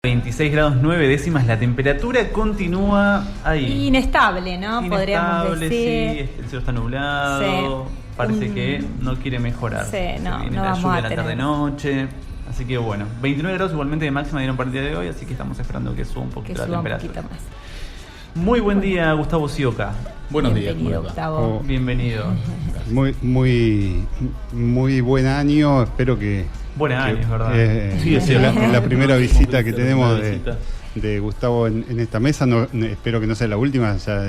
26 grados 9 décimas, la temperatura continúa ahí. Inestable, ¿no? Podríamos decir. Sí, el cielo está nublado, sí. Parece que no quiere mejorar. Sí, no viene vamos la lluvia a la tener. tarde-noche, así que bueno, 29 grados igualmente de máxima dieron para el día de hoy, así que estamos esperando que suba un poquito la temperatura. Un poquito más. Muy buen día, Gustavo Sioca. Buenos días, Bienvenido, Gustavo. Bienvenido. Muy buen año, espero que... Buen año, es verdad. Sí, es la primera visita que tenemos visita. de Gustavo en esta mesa, espero que no sea la última, ya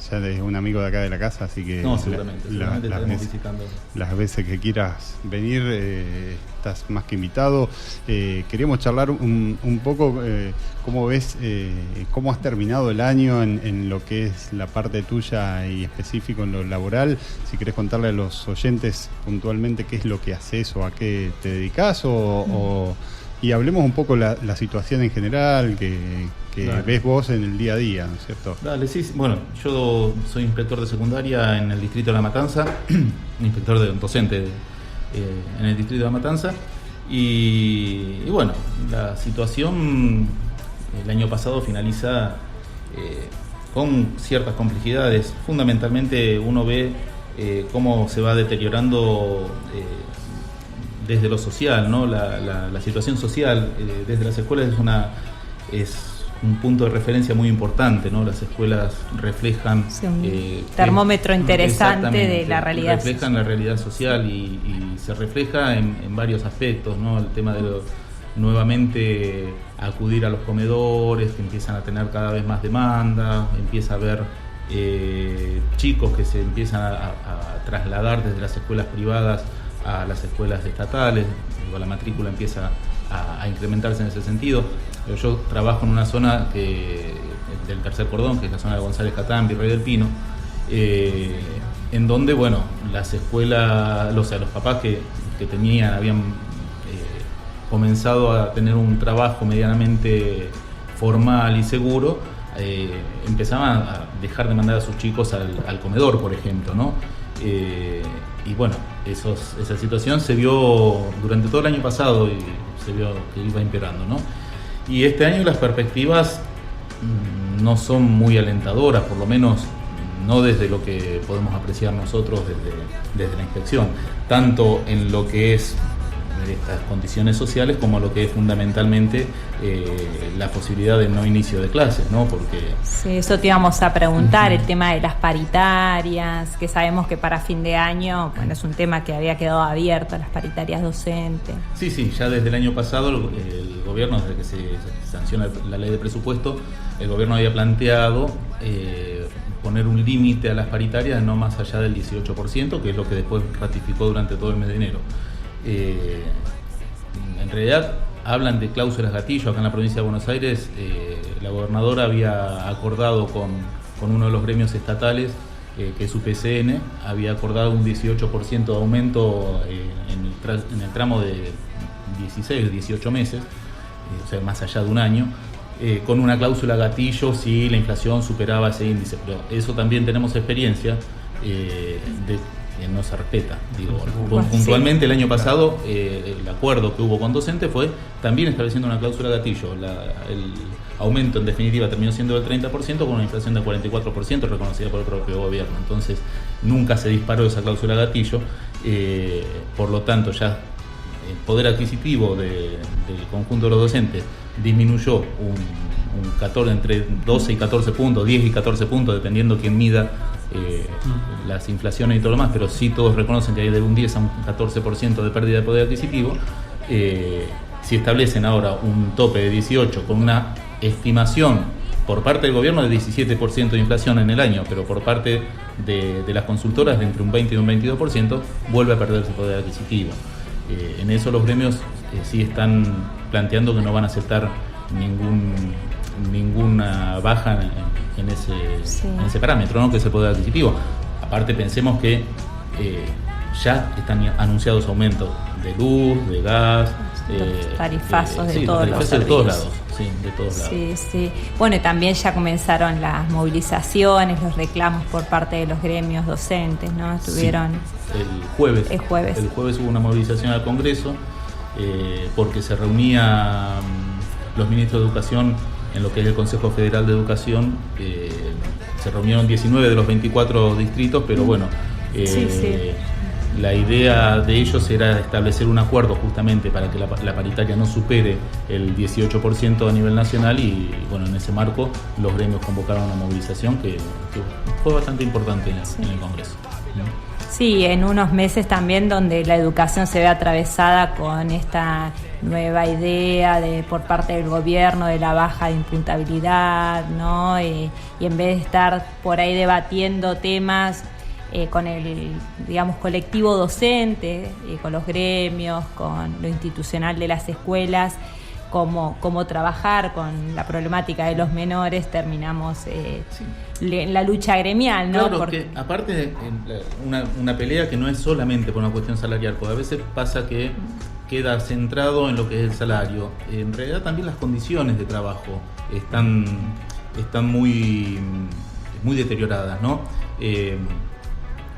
es un amigo de acá de la casa, así que No, seguramente estaremos visitando. las veces que quieras venir, estás más que invitado. Queríamos charlar un poco cómo ves, cómo has terminado el año en lo que es la parte tuya y específico en lo laboral. Si querés contarle a los oyentes puntualmente qué es lo que haces o a qué te dedicás y hablemos un poco la situación en general que ves vos en el día a día, ¿no es cierto? Dale, sí. Bueno, yo soy inspector de secundaria en el distrito de La Matanza, docente en el distrito de La Matanza, y bueno, la situación el año pasado finaliza con ciertas complejidades. Fundamentalmente uno ve cómo se va deteriorando desde lo social, ¿no? La situación social desde las escuelas es un punto de referencia muy importante, ¿no? Las escuelas reflejan un termómetro interesante de la realidad. Reflejan la realidad social y se refleja en varios aspectos, ¿no? El tema de nuevamente acudir a los comedores, que empiezan a tener cada vez más demanda, empieza a haber chicos que se empiezan a trasladar desde las escuelas privadas a las escuelas estatales, la matrícula empieza a incrementarse en ese sentido. Yo trabajo en una zona del tercer cordón, que es la zona de González Catán, Virrey del Pino, en donde, bueno, las escuelas, los papás que habían comenzado a tener un trabajo medianamente formal y seguro, empezaban a dejar de mandar a sus chicos al comedor, por ejemplo, ¿no? Y bueno, esa situación se vio durante todo el año pasado y se vio que iba empeorando, ¿no? Y este año las perspectivas no son muy alentadoras, por lo menos no desde lo que podemos apreciar nosotros desde la inspección, tanto en lo que es estas condiciones sociales como lo que es fundamentalmente la posibilidad de no inicio de clases, ¿no? Porque sí, eso te íbamos a preguntar, el tema de las paritarias, que sabemos que para fin de año, bueno, es un tema que había quedado abierto, las paritarias docentes. Sí, ya desde el año pasado el gobierno, desde que se sanciona la ley de presupuesto, el gobierno había planteado poner un límite a las paritarias no más allá del 18%, que es lo que después ratificó durante todo el mes de enero. En realidad hablan de cláusulas gatillo. Acá en la provincia de Buenos Aires la gobernadora había acordado con uno de los gremios estatales, que es UPCN, había acordado un 18% de aumento en el tramo de 16, 18 meses, o sea, más allá de un año, con una cláusula gatillo si la inflación superaba ese índice. Pero eso también tenemos experiencia no se respeta. Puntualmente el año pasado el acuerdo que hubo con docentes fue también estableciendo una cláusula gatillo. El aumento en definitiva terminó siendo del 30% con una inflación del 44% reconocida por el propio gobierno. Entonces nunca se disparó esa cláusula gatillo, por lo tanto ya el poder adquisitivo del conjunto de los docentes disminuyó entre 12 y 14 puntos, 10 y 14 puntos, dependiendo quién mida las inflaciones y todo lo más, pero sí todos reconocen que hay de un 10 a un 14% de pérdida de poder adquisitivo. Si establecen ahora un tope de 18 con una estimación por parte del gobierno de 17% de inflación en el año, pero por parte de las consultoras de entre un 20 y un 22%, vuelve a perderse poder adquisitivo. En eso los gremios sí están planteando que no van a aceptar ninguna baja en ese parámetro, ¿no? Que es el poder adquisitivo. Aparte pensemos que ya están anunciados aumentos de luz, de gas, tarifazos de todos los de todos lados. Sí, de todos lados. Sí. Bueno, y también ya comenzaron las movilizaciones, los reclamos por parte de los gremios docentes, ¿no? Estuvieron el jueves hubo una movilización al Congreso porque se reunía los ministros de Educación, en lo que es el Consejo Federal de Educación, se reunieron 19 de los 24 distritos, pero bueno, la idea de ellos era establecer un acuerdo justamente para que la paritaria no supere el 18% a nivel nacional y bueno, en ese marco los gremios convocaron una movilización que fue bastante importante en el Congreso. Sí, en unos meses también donde la educación se ve atravesada con esta nueva idea por parte del gobierno de la baja de imputabilidad, ¿no? Y en vez de estar por ahí debatiendo temas con el, digamos, colectivo docente, con los gremios, con lo institucional de las escuelas, cómo trabajar con la problemática de los menores, terminamos en la lucha gremial, ¿no? Claro, porque aparte una pelea que no es solamente por una cuestión salarial, porque a veces pasa que queda centrado en lo que es el salario. En realidad también las condiciones de trabajo están muy deterioradas, ¿no?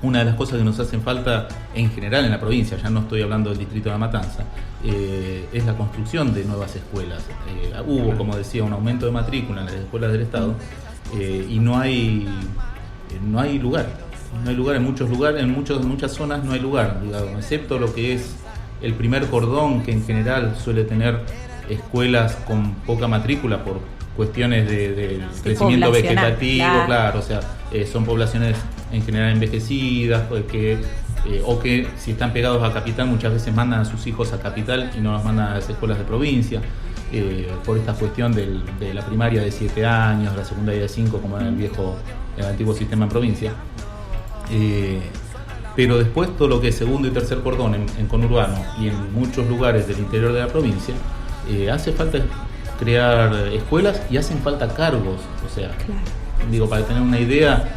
Una de las cosas que nos hacen falta en general en la provincia, ya no estoy hablando del distrito de La Matanza, es la construcción de nuevas escuelas. Hubo, como decía, un aumento de matrícula en las escuelas del Estado y no hay lugar. No hay lugar en muchos lugares, en muchas zonas no hay lugar, digamos, excepto lo que es el primer cordón, que en general suele tener escuelas con poca matrícula por cuestiones de crecimiento vegetativo, claro, o sea, son poblaciones en general envejecidas, o que si están pegados a capital muchas veces mandan a sus hijos a capital y no los mandan a las escuelas de provincia, por esta cuestión de la primaria de 7 años, la secundaria de 5, como en el antiguo sistema en provincia. Pero después todo lo que es segundo y tercer cordón en conurbano y en muchos lugares del interior de la provincia, hace falta crear escuelas y hacen falta cargos, o sea, digo, para tener una idea,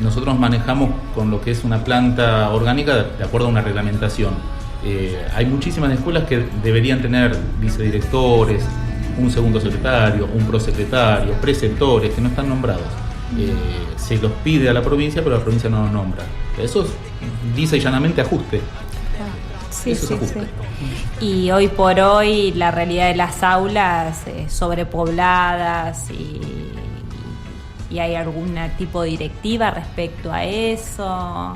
nosotros manejamos con lo que es una planta orgánica de acuerdo a una reglamentación. Hay muchísimas escuelas que deberían tener vicedirectores, un segundo secretario, un prosecretario, preceptores que no están nombrados. Se los pide a la provincia, pero la provincia no los nombra. Eso es lisa y llanamente ajuste. Sí. Y hoy por hoy la realidad de las aulas sobrepobladas y hay algún tipo de directiva respecto a eso.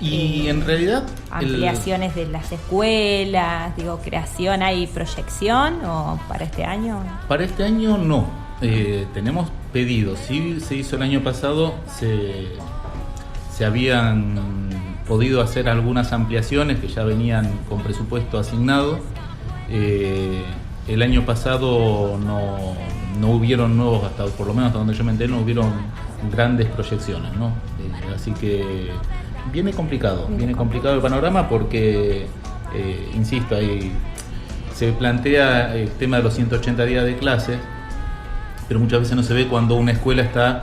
Y en realidad ampliaciones de las escuelas, creación, ¿hay proyección o para este año? Para este año no. Tenemos pedidos. Sí, se hizo el año pasado, se habían podido hacer algunas ampliaciones que ya venían con presupuesto asignado. El año pasado no hubieron nuevos, por lo menos hasta donde yo me enteré, no hubieron grandes proyecciones, ¿no? Así que viene complicado el panorama porque, insisto, se plantea el tema de los 180 días de clases, pero muchas veces no se ve cuando una escuela está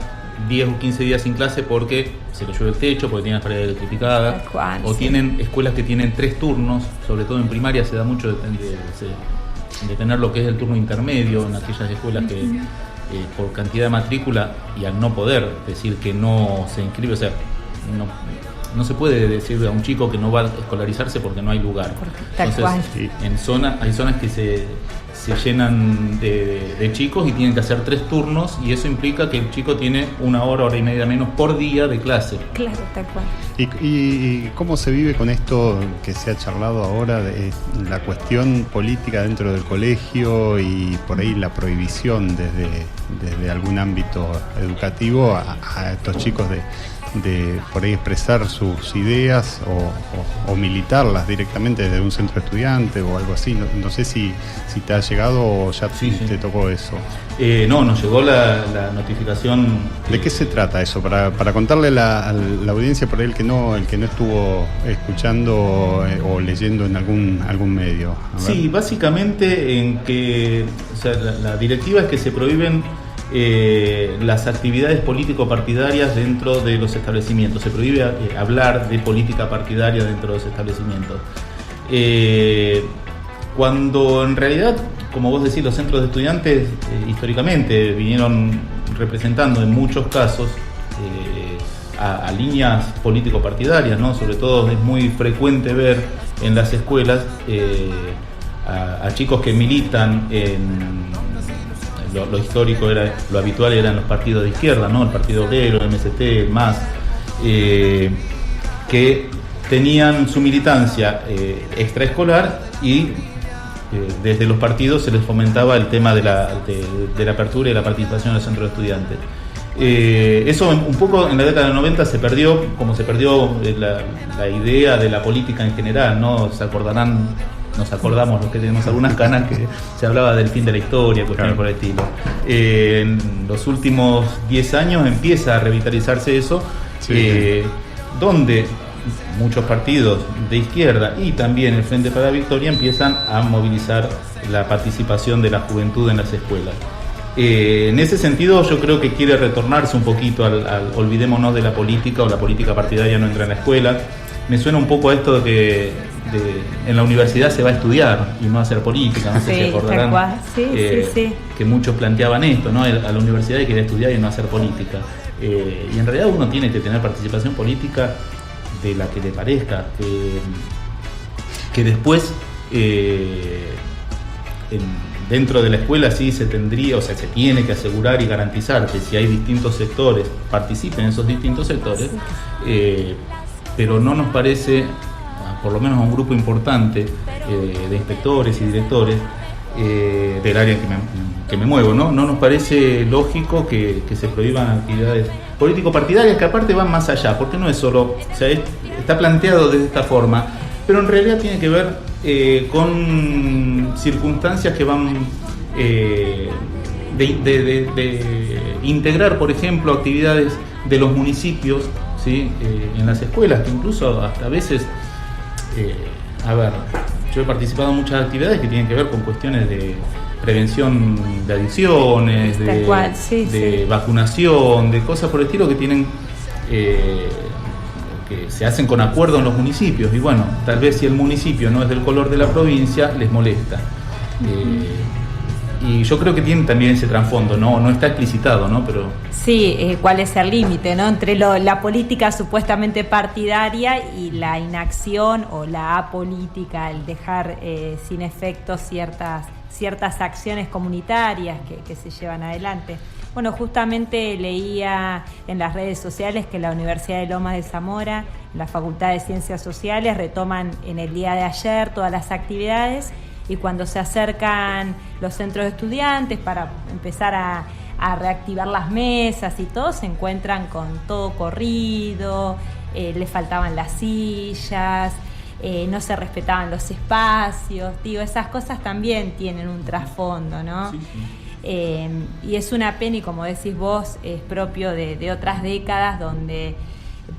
10 o 15 días sin clase porque se le llueve el techo, porque tienen las paredes electrificadas, o tienen escuelas que tienen 3 turnos, sobre todo en primaria se da mucho de tener lo que es el turno intermedio en aquellas escuelas que por cantidad de matrícula y al no poder decir que no se inscribe, o sea, no se puede decir a un chico que no va a escolarizarse porque no hay lugar. Entonces, hay zonas que se llenan de chicos y tienen que hacer 3 turnos y eso implica que el chico tiene 1 hora y media menos por día de clase. Claro, tal cual. ¿Y cómo se vive con esto que se ha charlado ahora de la cuestión política dentro del colegio y por ahí la prohibición desde algún ámbito educativo a estos chicos de por ahí expresar sus ideas o militarlas directamente desde un centro estudiante o algo así? No sé si te ha llegado o ya te tocó eso. No, nos llegó la notificación. ¿De qué se trata eso? Para contarle a la audiencia, por ahí el que no estuvo escuchando o leyendo en algún medio. Sí, básicamente en que, o sea, la directiva es que se prohíben las actividades político-partidarias dentro de los establecimientos. Se prohíbe hablar de política partidaria dentro de los establecimientos. Cuando en realidad, como vos decís, los centros de estudiantes históricamente vinieron representando en muchos casos a líneas político-partidarias, ¿no? Sobre todo es muy frecuente ver en las escuelas a chicos que militan en lo histórico, lo habitual eran los partidos de izquierda, ¿no? El Partido Obrero, el MST, el MAS, que tenían su militancia extraescolar y desde los partidos se les fomentaba el tema de la apertura y la participación en el centro de estudiantes. Eso un poco en la década del 90 se perdió, como se perdió la idea de la política en general, ¿no? Se acordarán, nos acordamos los que tenemos algunas canas, que se hablaba del fin de la historia, cuestiones por el estilo. En los últimos 10 años empieza a revitalizarse eso, donde muchos partidos de izquierda y también el Frente para la Victoria empiezan a movilizar la participación de la juventud en las escuelas. En ese sentido yo creo que quiere retornarse un poquito al olvidémonos de la política, o la política partidaria no entra en la escuela. Me suena un poco a esto de que en la universidad se va a estudiar y no a hacer política, no sé si acordarán que muchos planteaban esto, ¿no? A la universidad hay que ir a estudiar y no hacer política, y en realidad uno tiene que tener participación política de la que le parezca, que después dentro de la escuela sí se tendría, o sea, se tiene que asegurar y garantizar que si hay distintos sectores, participen en esos distintos sectores, pero no nos parece, por lo menos a un grupo importante de inspectores y directores del área que me muevo, ¿no? No nos parece lógico que se prohíban actividades político-partidarias que aparte van más allá, porque no es solo, o sea, está planteado de esta forma, pero en realidad tiene que ver con circunstancias que van de integrar, por ejemplo, actividades de los municipios, ¿sí? En las escuelas, que incluso hasta a veces, yo he participado en muchas actividades que tienen que ver con cuestiones de prevención de adicciones, de vacunación, de cosas por el estilo que tienen que se hacen con acuerdo en los municipios, y bueno, tal vez si el municipio no es del color de la provincia, les molesta. Y yo creo que tiene también ese trasfondo, no está explicitado, ¿no? Pero sí, ¿cuál es el límite, no? Entre la política supuestamente partidaria y la inacción o la apolítica, el dejar sin efecto ciertas acciones comunitarias que se llevan adelante. Bueno, justamente leía en las redes sociales que la Universidad de Lomas de Zamora, la Facultad de Ciencias Sociales, retoman en el día de ayer todas las actividades, y cuando se acercan los centros de estudiantes para empezar a reactivar las mesas y todo, se encuentran con todo corrido, les faltaban las sillas, no se respetaban los espacios. Digo, esas cosas también tienen un trasfondo, ¿no? Sí. Y es una pena, y como decís vos, es propio de otras décadas donde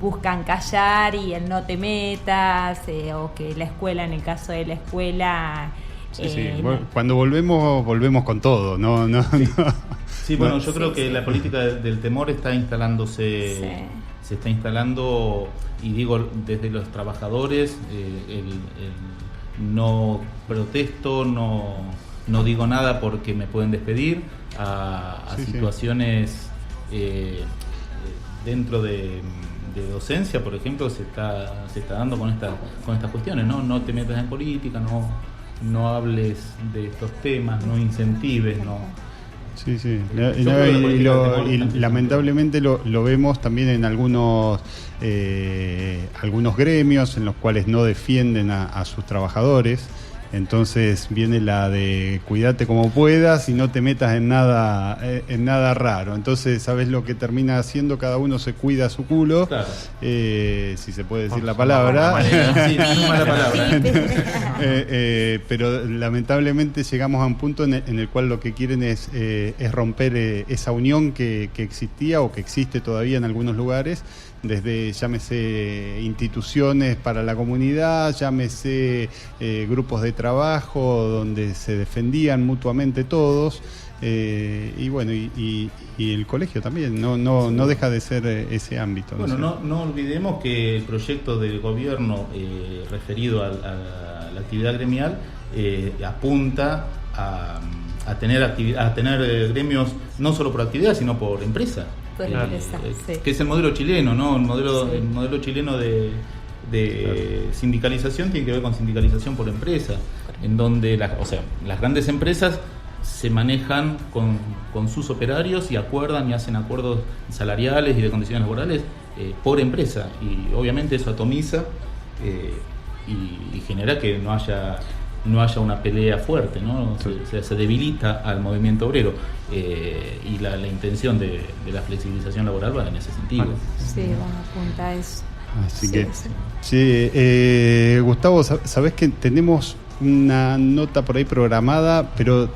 buscan callar y el no te metas, o que la escuela, en el caso de la escuela... Cuando volvemos con todo, no. Sí, bueno, yo creo que la política del temor está instalándose, se está instalando, y digo, desde los trabajadores, el no protesto, no digo nada porque me pueden despedir, a situaciones dentro de docencia, por ejemplo, se está dando con estas cuestiones, ¿no? te metas en política, no hables de estos temas, no incentives, no. Sí. Y lamentablemente lo vemos también en algunos gremios en los cuales no defienden a sus trabajadores. Entonces viene la de cuídate como puedas y no te metas en nada raro. Entonces, ¿sabes lo que termina haciendo? Cada uno se cuida su culo, claro. Si se puede decir la palabra. Pero lamentablemente llegamos a un punto en el cual lo que quieren es romper esa unión que existía o que existe todavía en algunos lugares, desde, llámese, instituciones para la comunidad, llámese grupos de trabajo donde se defendían mutuamente todos, y bueno, y el colegio también no deja de ser ese ámbito. Bueno, no olvidemos que el proyecto del gobierno referido a la actividad gremial apunta a tener gremios no solo por actividad, sino por empresa. Que es el modelo chileno, ¿no? El modelo chileno de sindicalización tiene que ver con sindicalización por empresa. en donde las grandes empresas se manejan con sus operarios y acuerdan y hacen acuerdos salariales y de condiciones laborales por empresa, y obviamente eso atomiza y genera que no haya una pelea fuerte, ¿no? Se debilita al movimiento obrero, y la intención de la flexibilización laboral va en ese sentido. Sí, bueno, apunta a eso. Así que, sí, Gustavo, sabés que tenemos una nota por ahí programada, pero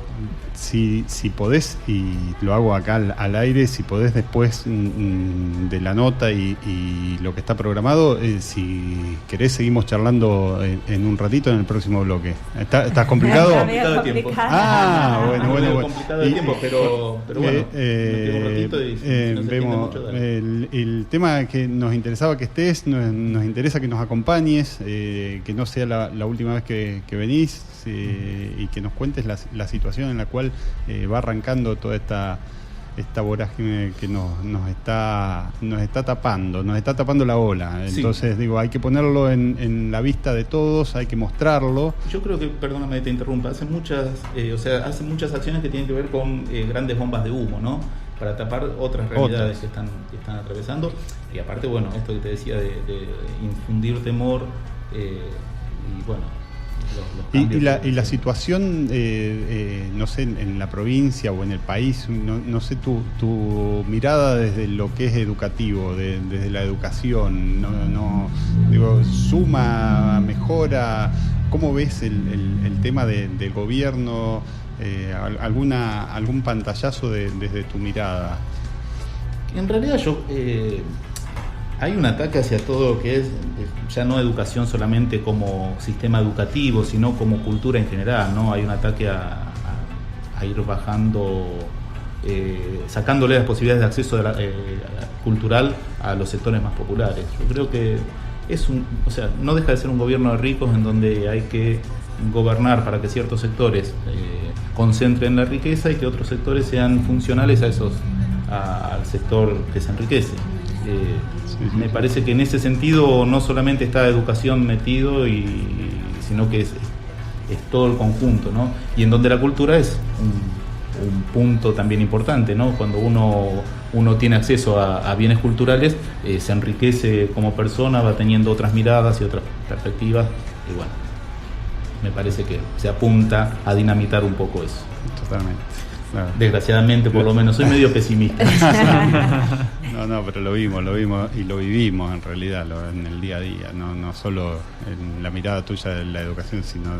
si podés, y lo hago acá al aire, si podés después de la nota y lo que está programado, si querés seguimos charlando en un ratito en el próximo bloque. ¿Estás complicado? Está medio complicado. Bueno. Complicado el tiempo, pero bueno, me quedo un ratito y si no se entiende vemos mucho, dale. el tema que nos interesaba que estés, nos interesa que nos acompañes, que no sea la última vez que venís, y que nos cuentes la situación en la cual va arrancando toda esta vorágine que nos está tapando la ola. Entonces, digo, hay que ponerlo en la vista de todos, hay que mostrarlo. Yo creo que, perdóname que te interrumpa, hacen muchas acciones que tienen que ver con grandes bombas de humo, ¿no? Para tapar otras realidades que están atravesando. Y aparte, bueno, esto que te decía de infundir temor, y bueno, y la situación, no sé, en la provincia o en el país, no sé tu mirada desde lo que es educativo, desde la educación, digo, suma, mejora, ¿cómo ves el tema del gobierno? ¿Algún pantallazo desde tu mirada? En realidad hay un ataque hacia todo lo que es ya no educación solamente como sistema educativo, sino como cultura en general, ¿no? Hay un ataque a ir bajando, sacándole las posibilidades de acceso cultural a los sectores más populares. Yo creo que no deja de ser un gobierno de ricos en donde hay que gobernar para que ciertos sectores concentren la riqueza y que otros sectores sean funcionales al sector que se enriquece. Me parece que en ese sentido no solamente está educación metido, sino que es todo el conjunto, ¿no? Y en donde la cultura es un punto también importante, ¿no? Cuando uno tiene acceso a bienes culturales, se enriquece como persona, va teniendo otras miradas y otras perspectivas, y bueno, me parece que se apunta a dinamitar un poco eso. Totalmente. Claro. Desgraciadamente, por lo menos, soy medio pesimista. No, pero lo vimos y lo vivimos en realidad, en el día a día, no solo en la mirada tuya de la educación, sino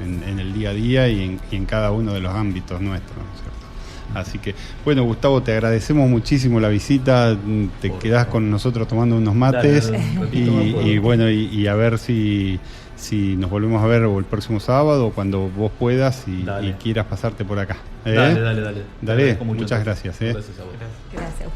en el día a día y en cada uno de los ámbitos nuestros, ¿no es cierto? Así que, bueno, Gustavo, te agradecemos muchísimo la visita, te quedás con nosotros tomando unos mates. Dale, y bueno, y a ver si nos volvemos a ver el próximo sábado o cuando vos puedas y quieras pasarte por acá. Dale. Dale, muchas gracias. Gracias a vos. Gracias.